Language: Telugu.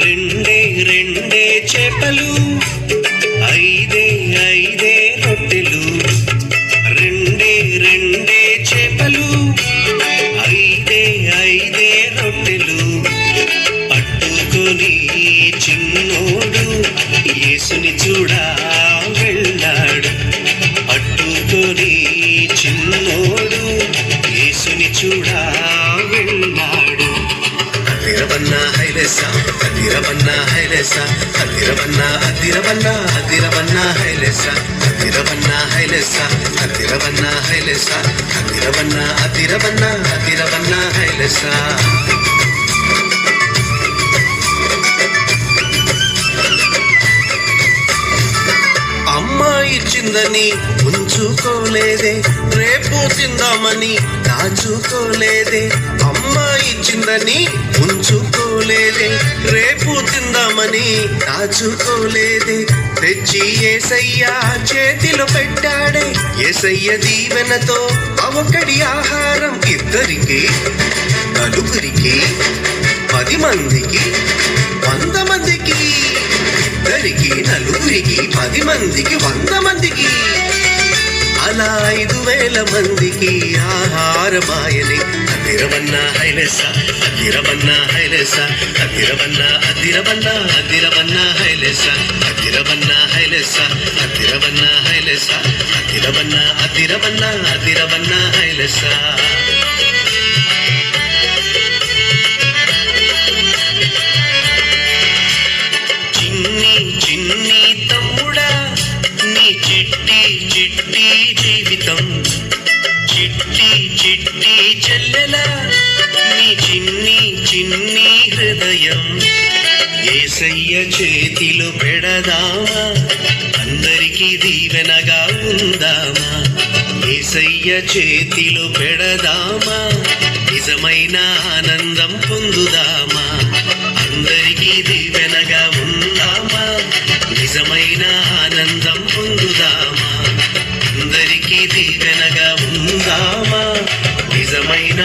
రెండే రెండే చేపలు, ఐదే ఐదే రొట్టెలు. రెండే రెండే చేపలు, ఐదే ఐదే రొట్టెలు. పట్టుకొని చిన్నోడు యేసుని చూడా వెళ్ళాడు. పట్టుకొని చిన్నోడు యేసుని చూడా వెళ్ళాడు. అదిరవన్నా హైలెసా, అదిరవన్నా హైలెసా, అదిరవన్నా అదిరవన్నా అదిరవన్నా హైలెసా, అదిరవన్నా హైలెసా, అదిరవన్నా హైలెసా, అదిరవన్నా అదిరవన్నా అదిరవన్నా హైలెసా. అమ్మాయి ఇచ్చిందని ఉంచుకోలేదే, రేపు తిందామని దాచుకోలేదే. అమ్మాయి ఇచ్చిందని ఉంచుకోలేదే, రేపు తిందామని దాచుకోలేదే. తెచ్చి యేసయ్య చేతిలో పెట్టాడే, యేసయ్య దీవెనతో అవకడి ఆహారం ఇద్దరికి, నలుగురికి, 10 మందికి, 100 మందికి. ఇద్దరికి, నలుగురికి, 10 మందికి, 100 మందికి, అలా 5,000 మందికి ఆహారమాయని. అదిరవన్నా హైలెసా, అదిరవన్నా హైలెసా, అదిరవన్నా అదిరవన్నా అదిరవన్నా హైలెసా, అదిరవన్నా హైలెసా, అదిరవన్నా హైలెసా, అదిరవన్నా అదిరవన్నా అదిరవన్నా హైలెసా. చిన్ని తమ్ముడా, నీ చిట్టి చిట్టి జీవితం. చిట్టి చిట్టి చెల్లెలా, నీ చిన్ని చిన్ని హృదయం. యేసయ్య చేతిలో పెడదామా, అందరికీ దీవెనగా ఉందామా. యేసయ్య చేతిలో పెడదామా, నిజమైన ఆనందం పొందుదామా. అందరికీ దీవెనగా ఉందామా, నిజమైన ఆనందం పొందుదామా. అందరికీ దీవెనగా ఉందామా, నిజమైన